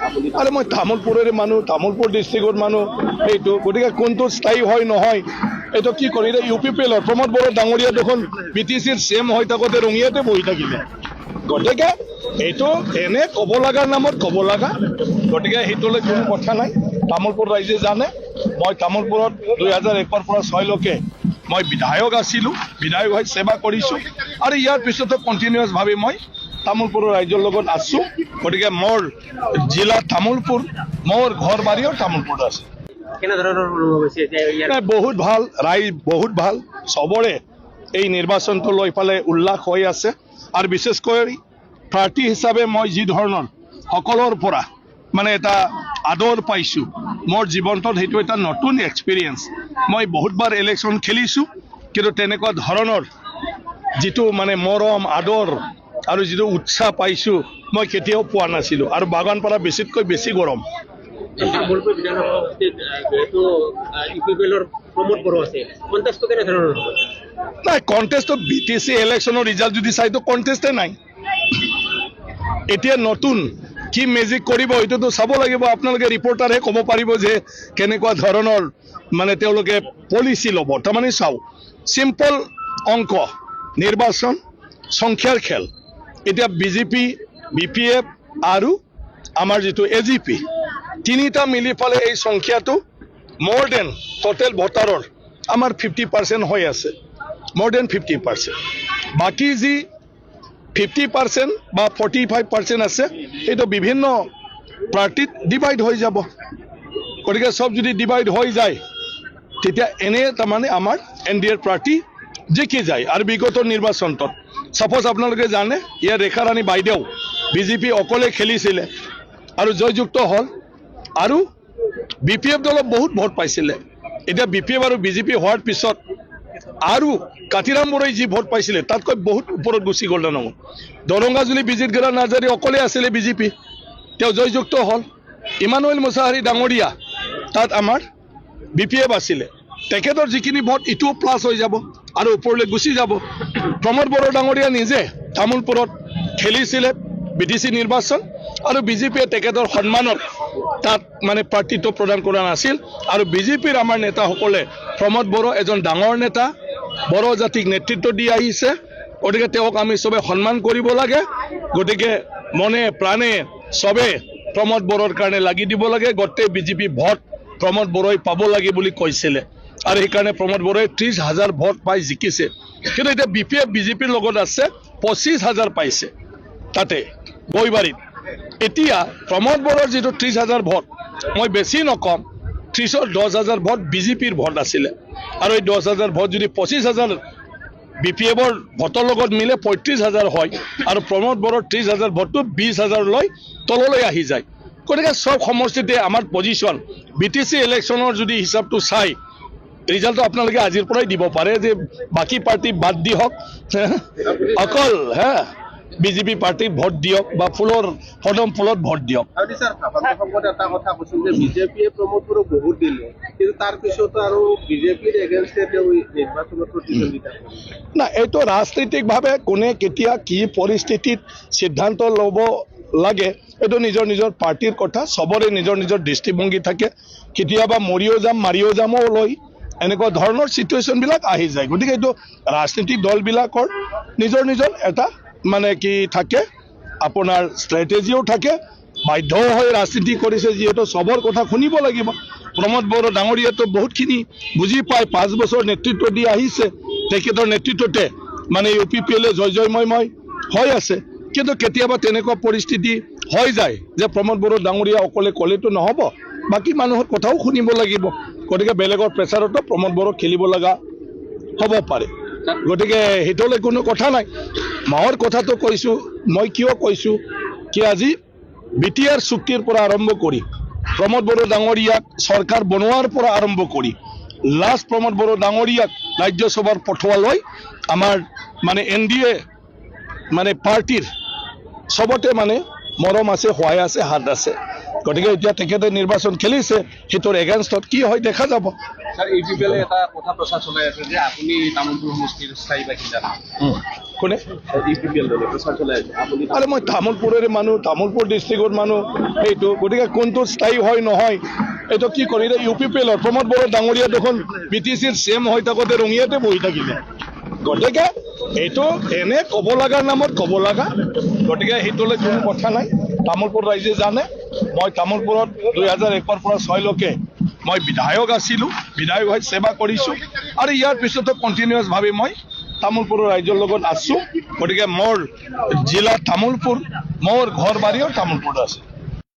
আৰে মই তামোলপুৰৰে মানুহ, তামোলপুৰ ডিষ্ট্ৰিক্টৰ মানুহ এইটো, গতিকে কোনটো স্থায়ী হয় নহয় এইটো কি কৰি ইউ পি পি এলৰ প্ৰমোদ বড়ো ডাঙৰীয়া দেখোন BTCৰ CM হৈ থাকোঁতে ৰঙিয়াতে বহি থাকিলে। গতিকে এইটো এনে ক'ব লগাৰ নামত ক'ব লগা, গতিকে সেইটোলৈ কোনো কথা নাই। তামোলপুৰ ৰাইজে জানে মই তামোলপুৰত 2001 পৰা 6লৈকে মই বিধায়ক আছিলোঁ, বিধায়ক হৈ সেৱা কৰিছোঁ আৰু ইয়াৰ পিছতো কণ্টিনিউৱাছভাৱে মই তামোলপুৰৰ ৰাইজৰ লগত আছোঁ। গতিকে মোৰ জিলা তামোলপুৰ, মোৰ ঘৰ বাৰীও তামোলপুৰত আছে। বহুত ভাল, ৰাইজ বহুত ভাল, চবৰে এই নিৰ্বাচনটো লৈ পেলাই উল্লাস হৈ আছে। আৰু বিশেষকৈ প্ৰাৰ্থী হিচাপে মই যি ধৰণৰ সকলৰ পৰা মানে এটা আদৰ পাইছোঁ, মোৰ জীৱনটোত সেইটো এটা নতুন এক্সপিৰিয়েঞ্চ। মই বহুতবাৰ ইলেকশ্যন খেলিছোঁ, কিন্তু তেনেকুৱা ধৰণৰ যিটো মানে মৰম আদৰ আৰু যিটো উৎসাহ পাইছোঁ মই কেতিয়াও পোৱা নাছিলোঁ। আৰু বাগানপাৰা বেছিতকৈ বেছি গৰম। নাই কণ্টেষ্টত BTC ইলেকশ্যনৰ ৰিজাল্ট যদি চাইতো কণ্টেষ্টে নাই। এতিয়া নতুন কি মেজিক কৰিব এইটোতো চাব লাগিব, আপোনালোকে ৰিপৰ্টাৰহে ক'ব পাৰিব যে কেনেকুৱা ধৰণৰ মানে তেওঁলোকে পলিচি ল'ব। তাৰমানে চাওক, চিম্পল অংক, নিৰ্বাচন সংখ্যাৰ খেল। এতিয়া BJP, BPF আৰু আমাৰ যিটো AGP তিনিটা মিলি পেলে এই সংখ্যাটো মোৰ দেন টোটেল ভোটাৰৰ আমাৰ 50% হৈ আছে, মোৰ দেন 50%। বাকী যি 50% বা 45% আছে এইটো বিভিন্ন পাৰ্টিত ডিভাইড হৈ যাব। গতিকে সব যদি ডিভাইড হৈ যায় তেতিয়া এনে তাৰমানে আমাৰ NDA পাৰ্টি জিকি যায়। আৰু বিগত নিৰ্বাচনটোত সাপোজ আপোনালোকে জানে ইয়াৰ ৰেখা ৰাণী বাইদেউ BJP অকলে খেলিছিলে আৰু জয়যুক্ত হ'ল, আৰু BPF দলত বহুত ভোট পাইছিলে। এতিয়া BPF আৰু BJP হোৱাৰ পিছত আৰু কাতিৰাম বৰাই যি ভোট পাইছিলে তাতকৈ বহুত ওপৰত গুচি গ'ল। নহয় দৰংগাজুলি বিজিত গেৰা নাৰ্জাৰী অকলে আছিলে BJP, তেওঁ জয়যুক্ত হ'ল। ইমানুৱেল মুছাহাৰী ডাঙৰীয়া তাত আমাৰ BPF আছিলে, তেখেতৰ যিখিনি ভোট ইটোও প্লাছ হৈ যাব আৰু ওপৰলৈ গুচি যাব। প্ৰমোদ বড়ো ডাঙৰীয়া নিজে তামোলপুৰত খেলিছিলে BTC নিৰ্বাচন, আৰু BJPয়ে তেখেতৰ সন্মানত তাত মানে পাৰ্টিটো প্ৰদান কৰা নাছিল। আৰু BJPৰ আমাৰ নেতাসকলে প্ৰমোদ বড়ো এজন ডাঙৰ নেতা, বড়ো জাতিক নেতৃত্ব দি আহিছে, গতিকে তেওঁক আমি চবে সন্মান কৰিব লাগে। গতিকে মনে প্ৰাণে চবে প্ৰমোদ বড়োৰ কাৰণে লাগি দিব লাগে। গোটেই BJP ভোট প্ৰমোদ বড়োই পাব লাগে বুলি কৈছিলে, আৰু সেইকাৰণে প্ৰমোদ বড়োই 30,000 ভোট পাই জিকিছে। কিন্তু এতিয়া BPF BJPৰ লগত আছে 25,000 পাইছে তাতে গৈবাৰীত। এতিয়া প্ৰমোদ বড়োৰ যিটো 30,000 ভোট, মই বেছি নকম, 30ৰ 10,000 ভোট BJPৰ ভোট আছিলে, আৰু এই 10,000 ভোট যদি 25,000 BPFৰ ভোটৰ লগত মিলে 35,000 হয়, আৰু প্ৰমোদ বড়োৰ 30,000 ভোটটো 20,000 লৈ তললৈ আহি যায়। গতিকে সব সমষ্টিতে আমাৰ পজিশ্যন BTC ইলেকশ্যনৰ যদি হিচাপটো চাই ৰিজাল্টটো আপোনালোকে আজিৰ পৰাই দিব পাৰে যে বাকী পাৰ্টি বাদ দিয়ক, অকল BJP পাৰ্টিক ভোট দিয়ক বা ফুলৰ পদম ফুলত ভোট দিয়ক। এটা কথা কৈছিল যে BJPয়ে প্ৰমোদ বড়োক বহুত দিলে, কিন্তু তাৰ পিছতো আৰু BJPৰ এগেইনষ্টে তেওঁ নিৰ্বাচনত প্ৰতিদ্বন্দ্বিতা কৰিছে। না এইটো ৰাজনৈতিকভাৱে কোনে কেতিয়া কি পৰিস্থিতিত সিদ্ধান্ত ল'ব লাগে এইটো নিজৰ নিজৰ পাৰ্টিৰ কথা, চবৰে নিজৰ নিজৰ দৃষ্টিভংগী থাকে। কেতিয়াবা মৰিও যাম মাৰিও যামো লৈ এনেকুৱা ধৰণৰ চিটুৱেশ্যনবিলাক আহি যায়। গতিকে এইটো ৰাজনৈতিক দলবিলাকৰ নিজৰ নিজৰ এটা মানে কি থাকে, আপোনাৰ ষ্ট্ৰেটেজিও থাকে, বাধ্য হৈ ৰাজনীতি কৰিছে যিহেতু চবৰ কথা শুনিব লাগিব। প্ৰমোদ বড়ো ডাঙৰীয়াতো বহুতখিনি বুজি পায়, 5 বছৰ নেতৃত্ব দি আহিছে, তেখেতৰ নেতৃত্বতে মানে UPPLA জয়ময় হৈ আছে। কিন্তু কেতিয়াবা তেনেকুৱা পৰিস্থিতি হৈ যায় যে প্ৰমোদ বড়ো ডাঙৰীয়া অকলে ক'লেতো নহ'ব, বাকী মানুহৰ কথাও শুনিব লাগিব। গতিকে বেলেগৰ প্ৰেছাৰতো প্ৰমোদ বড়ো খেলিব লগা হ'ব পাৰে। গতিকে সেইটোলৈ কোনো কথা নাই। মোৰ কথাটো কৈছোঁ, মই কিয় কৈছোঁ কি আজি BTR চুক্তিৰ পৰা আৰম্ভ কৰি প্ৰমোদ বড়ো ডাঙৰীয়াক চৰকাৰ বনোৱাৰ পৰা আৰম্ভ কৰি লাষ্ট প্ৰমোদ বড়ো ডাঙৰীয়াক ৰাজ্যসভাৰ পঠোৱালৈ আমাৰ মানে NDA মানে পাৰ্টিৰ চবতে মানে মৰম আছে, সহায় আছে, হাত আছে। গতিকে এতিয়া তেখেতে নিৰ্বাচন খেলিছে, সেইটোৰ এগেইনষ্টত কি হয় দেখা যাব। স্যাৰ UPPLA এটা কথা প্ৰচাৰ চলাই আছে যে আপুনি তামোলপুৰ সমষ্টিৰ স্থায়ী বাসিন্দা। কোনে UPPL দলে প্ৰচাৰ চলাই আছে আপুনি আৰে মই তামোলপুৰৰে মানুহ, তামোলপুৰ ডিষ্ট্ৰিক্টৰ মানুহ এইটো, গতিকে কোনটো স্থায়ী হয় নহয় এইটো কি কৰি UPPL প্ৰমোদ বড়ো ডাঙৰীয়া দেখোন BTCৰ CM হৈ থাকোঁতে ৰঙিয়াতে বহি থাকিলে। গতিকে এইটো এনে ক'ব লগাৰ নামত ক'ব লগা, গতিকে সেইটোলৈ কোনো কথা নাই। তামোলপুৰ ৰাইজে জানে মই তামোলপুৰত 2001 পৰা 6লৈকে মই বিধায়ক আছিলোঁ, বিধায়ক হৈ সেৱা কৰিছোঁ আৰু ইয়াৰ পিছতো কণ্টিনিউৱাছভাৱে মই তামোলপুৰৰ ৰাইজৰ লগত আছোঁ। গতিকে মোৰ জিলা তামোলপুৰ, মোৰ ঘৰ বাৰীও তামোলপুৰত আছে।